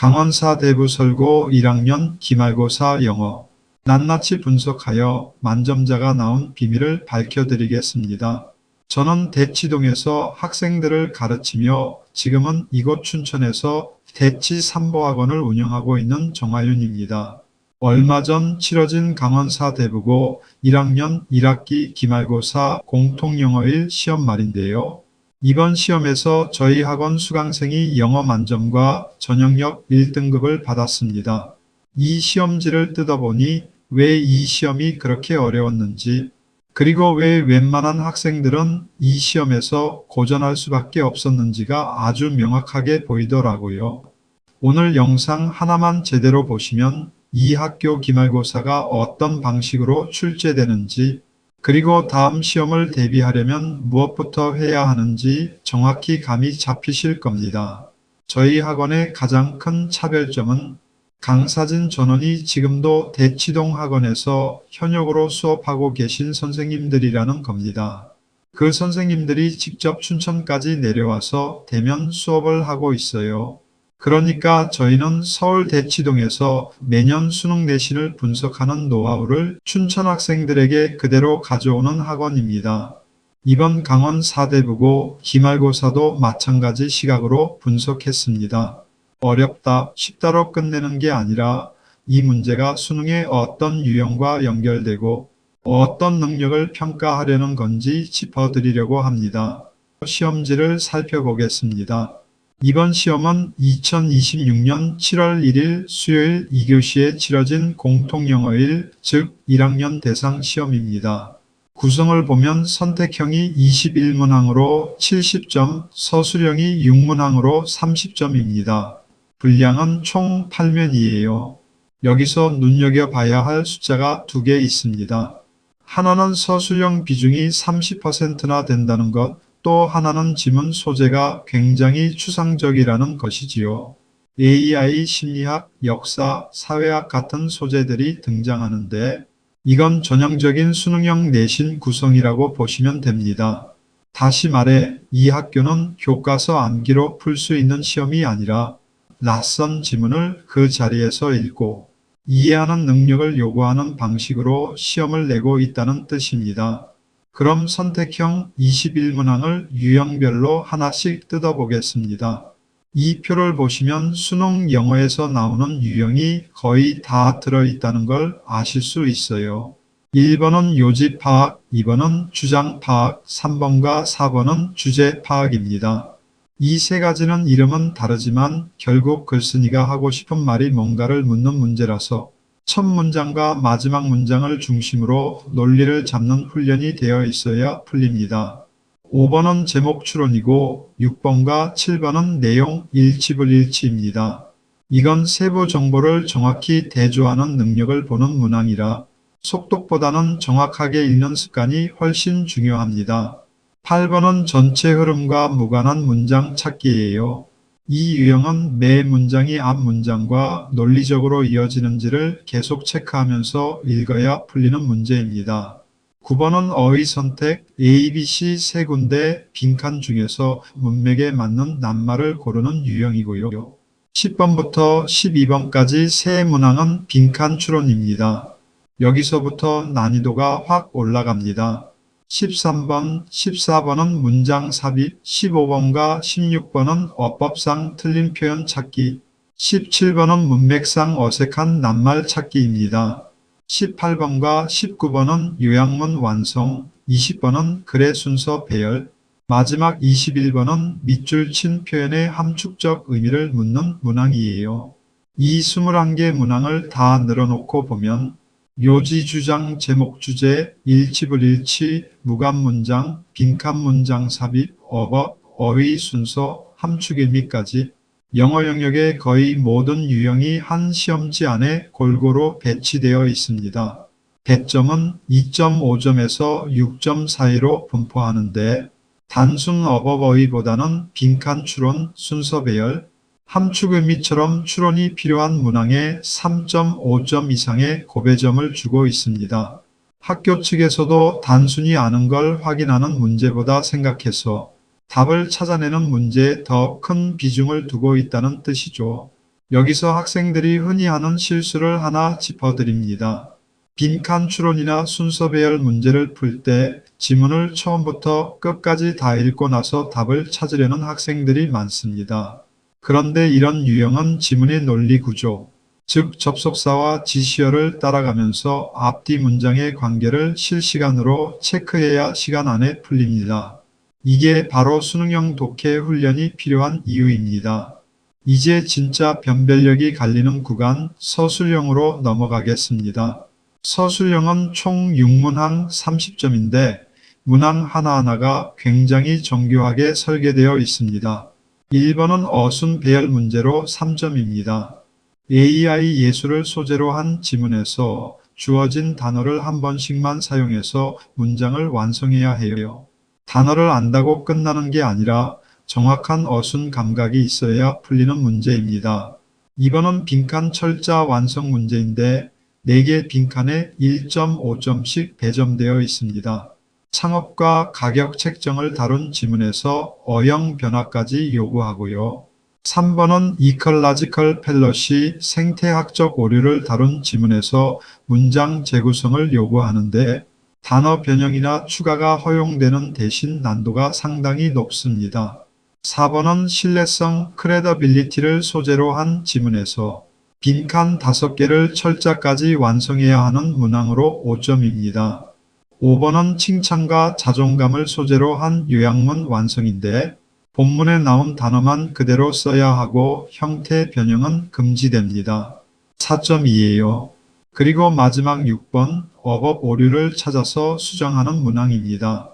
강원사대부 설고 1학년 기말고사 영어 낱낱이 분석하여 만점자가 나온 비밀을 밝혀드리겠습니다. 저는 대치동에서 학생들을 가르치며 지금은 이곳 춘천에서 대치삼보학원을 운영하고 있는 정화윤입니다. 얼마 전 치러진 강원사대부고 1학년 1학기 기말고사 공통영어일 시험 말인데요. 이번 시험에서 저희 학원 수강생이 영어 만점과 전형역 1등급을 받았습니다. 이 시험지를 뜯어보니 왜 이 시험이 그렇게 어려웠는지, 그리고 왜 웬만한 학생들은 이 시험에서 고전할 수밖에 없었는지가 아주 명확하게 보이더라고요. 오늘 영상 하나만 제대로 보시면 이 학교 기말고사가 어떤 방식으로 출제되는지, 그리고 다음 시험을 대비하려면 무엇부터 해야 하는지 정확히 감이 잡히실 겁니다. 저희 학원의 가장 큰 차별점은 강사진 전원이 지금도 대치동 학원에서 현역으로 수업하고 계신 선생님들이라는 겁니다. 그 선생님들이 직접 춘천까지 내려와서 대면 수업을 하고 있어요. 그러니까 저희는 서울 대치동에서 매년 수능 내신을 분석하는 노하우를 춘천 학생들에게 그대로 가져오는 학원입니다. 이번 강원 사대부고 기말고사도 마찬가지 시각으로 분석했습니다. 어렵다, 쉽다로 끝내는 게 아니라 이 문제가 수능의 어떤 유형과 연결되고 어떤 능력을 평가하려는 건지 짚어드리려고 합니다. 시험지를 살펴보겠습니다. 이번 시험은 2026년 7월 1일 수요일 2교시에 치러진 공통영어일, 즉 1학년 대상 시험입니다. 구성을 보면 선택형이 21문항으로 70점, 서술형이 6문항으로 30점입니다. 분량은 총 8면이에요. 여기서 눈여겨봐야 할 숫자가 2개 있습니다. 하나는 서술형 비중이 30%나 된다는 것, 또 하나는 지문 소재가 굉장히 추상적이라는 것이지요. AI, 심리학, 역사, 사회학 같은 소재들이 등장하는데 이건 전형적인 수능형 내신 구성이라고 보시면 됩니다. 다시 말해 이 학교는 교과서 암기로 풀 수 있는 시험이 아니라 낯선 지문을 그 자리에서 읽고 이해하는 능력을 요구하는 방식으로 시험을 내고 있다는 뜻입니다. 그럼 선택형 21문항을 유형별로 하나씩 뜯어보겠습니다. 이 표를 보시면 수능 영어에서 나오는 유형이 거의 다 들어있다는 걸 아실 수 있어요. 1번은 요지 파악, 2번은 주장 파악, 3번과 4번은 주제 파악입니다. 이 세 가지는 이름은 다르지만 결국 글쓴이가 하고 싶은 말이 뭔가를 묻는 문제라서 첫 문장과 마지막 문장을 중심으로 논리를 잡는 훈련이 되어 있어야 풀립니다. 5번은 제목 추론이고 6번과 7번은 내용 일치불일치입니다. 이건 세부 정보를 정확히 대조하는 능력을 보는 문항이라 속독보다는 정확하게 읽는 습관이 훨씬 중요합니다. 8번은 전체 흐름과 무관한 문장 찾기예요. 이 유형은 매 문장이 앞 문장과 논리적으로 이어지는지를 계속 체크하면서 읽어야 풀리는 문제입니다. 9번은 어휘 선택, A, B, C 세 군데 빈칸 중에서 문맥에 맞는 낱말을 고르는 유형이고요. 10번부터 12번까지 세 문항은 빈칸 추론입니다. 여기서부터 난이도가 확 올라갑니다. 13번, 14번은 문장 삽입, 15번과 16번은 어법상 틀린 표현 찾기, 17번은 문맥상 어색한 낱말 찾기입니다. 18번과 19번은 요약문 완성, 20번은 글의 순서 배열, 마지막 21번은 밑줄 친 표현의 함축적 의미를 묻는 문항이에요. 이 21개 문항을 다 늘어놓고 보면 요지, 주장, 제목, 주제, 일치불일치, 무관문장, 빈칸문장 삽입, 어법, 어휘 순서, 함축 의미까지 영어 영역의 거의 모든 유형이 한 시험지 안에 골고루 배치되어 있습니다. 배점은 2.5점에서 6점 사이로 분포하는데 단순 어법 어휘보다는 빈칸 추론, 순서 배열, 함축 의미처럼 추론이 필요한 문항에 3.5점 이상의 고배점을 주고 있습니다. 학교 측에서도 단순히 아는 걸 확인하는 문제보다 생각해서 답을 찾아내는 문제에 더 큰 비중을 두고 있다는 뜻이죠. 여기서 학생들이 흔히 하는 실수를 하나 짚어드립니다. 빈칸 추론이나 순서 배열 문제를 풀 때 지문을 처음부터 끝까지 다 읽고 나서 답을 찾으려는 학생들이 많습니다. 그런데 이런 유형은 지문의 논리 구조, 즉 접속사와 지시어를 따라가면서 앞뒤 문장의 관계를 실시간으로 체크해야 시간 안에 풀립니다. 이게 바로 수능형 독해 훈련이 필요한 이유입니다. 이제 진짜 변별력이 갈리는 구간 서술형으로 넘어가겠습니다. 서술형은 총 6문항 30점인데 문항 하나하나가 굉장히 정교하게 설계되어 있습니다. 1번은 어순 배열 문제로 3점입니다. AI 예술을 소재로 한 지문에서 주어진 단어를 한 번씩만 사용해서 문장을 완성해야 해요. 단어를 안다고 끝나는 게 아니라 정확한 어순 감각이 있어야 풀리는 문제입니다. 2번은 빈칸 철자 완성 문제인데 4개 빈칸에 1.5점씩 배점되어 있습니다. 창업과 가격 책정을 다룬 지문에서 어형 변화까지 요구하고요. 3번은 이컬라지컬 팰러시 생태학적 오류를 다룬 지문에서 문장 재구성을 요구하는데 단어 변형이나 추가가 허용되는 대신 난도가 상당히 높습니다. 4번은 신뢰성 크레더빌리티를 소재로 한 지문에서 빈칸 5개를 철자까지 완성해야 하는 문항으로 5점입니다. 5번은 칭찬과 자존감을 소재로 한 요약문 완성인데 본문에 나온 단어만 그대로 써야 하고 형태 변형은 금지됩니다. 4점이에요. 그리고 마지막 6번 어법 오류를 찾아서 수정하는 문항입니다.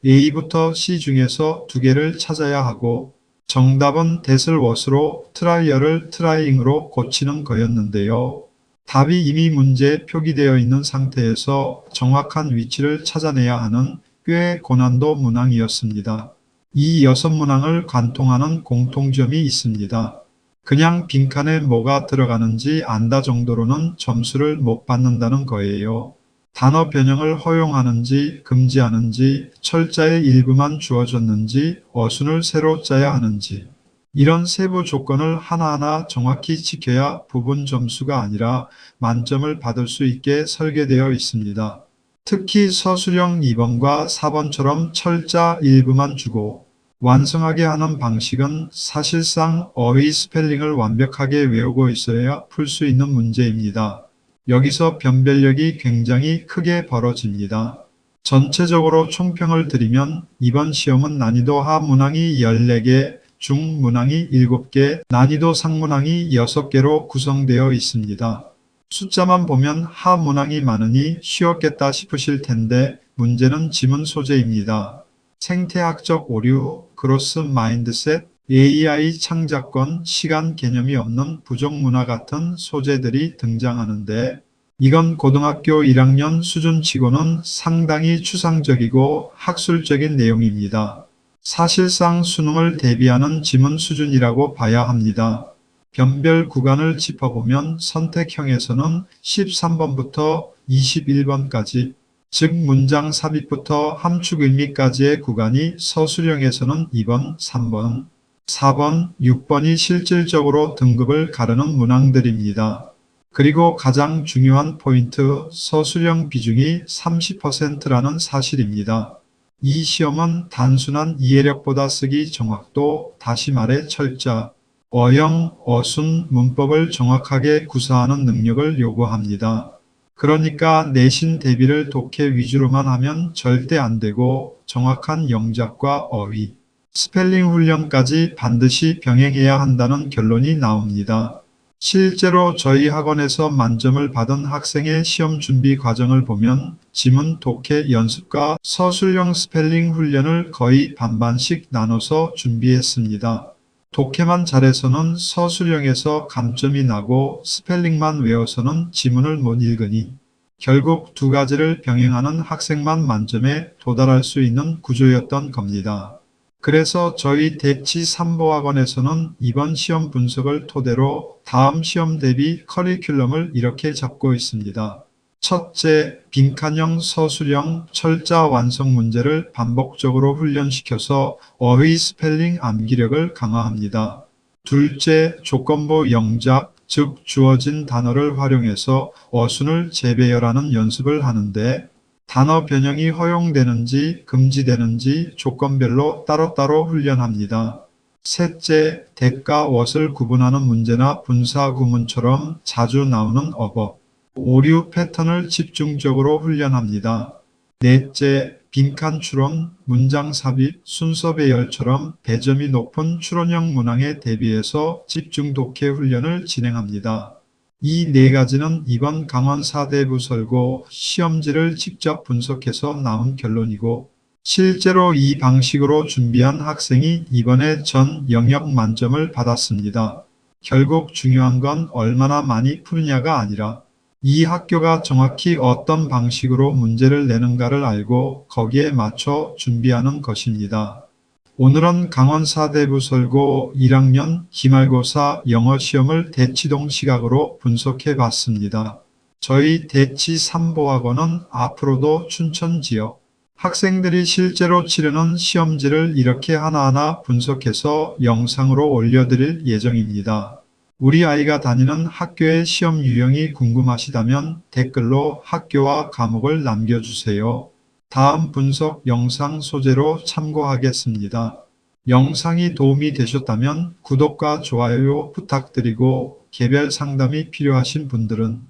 A부터 C 중에서 2개를 찾아야 하고 정답은 that을 what으로 트라이어를 trying으로 고치는 거였는데요. 답이 이미 문제에 표기되어 있는 상태에서 정확한 위치를 찾아내야 하는 꽤 고난도 문항이었습니다. 이 6문항을 관통하는 공통점이 있습니다. 그냥 빈칸에 뭐가 들어가는지 안다 정도로는 점수를 못 받는다는 거예요. 단어 변형을 허용하는지 금지하는지 철자의 일부만 주어졌는지 어순을 새로 짜야 하는지 이런 세부 조건을 하나하나 정확히 지켜야 부분 점수가 아니라 만점을 받을 수 있게 설계되어 있습니다. 특히 서술형 2번과 4번처럼 철자 일부만 주고 완성하게 하는 방식은 사실상 어휘 스펠링을 완벽하게 외우고 있어야 풀 수 있는 문제입니다. 여기서 변별력이 굉장히 크게 벌어집니다. 전체적으로 총평을 드리면 이번 시험은 난이도 하 문항이 14개, 중 문항이 7개, 난이도 상 문항이 6개로 구성되어 있습니다. 숫자만 보면 하 문항이 많으니 쉬웠겠다 싶으실 텐데 문제는 지문 소재입니다. 생태학적 오류, 그로스 마인드셋, AI 창작권, 시간 개념이 없는 부족 문화 같은 소재들이 등장하는데 이건 고등학교 1학년 수준치고는 상당히 추상적이고 학술적인 내용입니다. 사실상 수능을 대비하는 지문 수준이라고 봐야 합니다. 변별 구간을 짚어보면 선택형에서는 13번부터 21번까지 즉 문장 삽입부터 함축 의미까지의 구간이 서술형에서는 2번, 3번, 4번, 6번이 실질적으로 등급을 가르는 문항들입니다. 그리고 가장 중요한 포인트 서술형 비중이 30%라는 사실입니다. 이 시험은 단순한 이해력보다 쓰기 정확도, 다시 말해 철자, 어형, 어순, 문법을 정확하게 구사하는 능력을 요구합니다. 그러니까 내신 대비를 독해 위주로만 하면 절대 안 되고 정확한 영작과 어휘, 스펠링 훈련까지 반드시 병행해야 한다는 결론이 나옵니다. 실제로 저희 학원에서 만점을 받은 학생의 시험 준비 과정을 보면 지문 독해 연습과 서술형 스펠링 훈련을 거의 반반씩 나눠서 준비했습니다. 독해만 잘해서는 서술형에서 감점이 나고 스펠링만 외워서는 지문을 못 읽으니 결국 2가지를 병행하는 학생만 만점에 도달할 수 있는 구조였던 겁니다. 그래서 저희 대치 3보 학원에서는 이번 시험 분석을 토대로 다음 시험 대비 커리큘럼을 이렇게 잡고 있습니다. 첫째, 빈칸형 서술형 철자 완성 문제를 반복적으로 훈련시켜서 어휘 스펠링 암기력을 강화합니다. 둘째, 조건부 영작, 즉 주어진 단어를 활용해서 어순을 재배열하는 연습을 하는데 단어 변형이 허용되는지 금지되는지 조건별로 따로따로 훈련합니다. 셋째, 대가 왓을 구분하는 문제나 분사 구문처럼 자주 나오는 어법, 오류 패턴을 집중적으로 훈련합니다. 넷째, 빈칸 추론, 문장 삽입, 순서 배열처럼 배점이 높은 추론형 문항에 대비해서 집중 독해 훈련을 진행합니다. 이 네 가지는 이번 강원 사대부설고 시험지를 직접 분석해서 나온 결론이고 실제로 이 방식으로 준비한 학생이 이번에 전 영역 만점을 받았습니다. 결국 중요한 건 얼마나 많이 푸느냐가 아니라 이 학교가 정확히 어떤 방식으로 문제를 내는가를 알고 거기에 맞춰 준비하는 것입니다. 오늘은 강원 사대부설고 1학년 기말고사 영어 시험을 대치동 시각으로 분석해 봤습니다. 저희 대치 3보학원은 앞으로도 춘천 지역 학생들이 실제로 치르는 시험지를 이렇게 하나하나 분석해서 영상으로 올려드릴 예정입니다. 우리 아이가 다니는 학교의 시험 유형이 궁금하시다면 댓글로 학교와 과목을 남겨주세요. 다음 분석 영상 소재로 참고하겠습니다. 영상이 도움이 되셨다면 구독과 좋아요 부탁드리고 개별 상담이 필요하신 분들은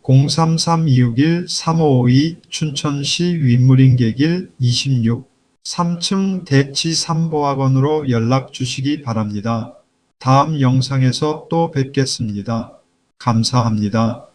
033-261-3552 춘천시 윗무림객길 26 3층 대치 3보학원으로 연락 주시기 바랍니다. 다음 영상에서 또 뵙겠습니다. 감사합니다.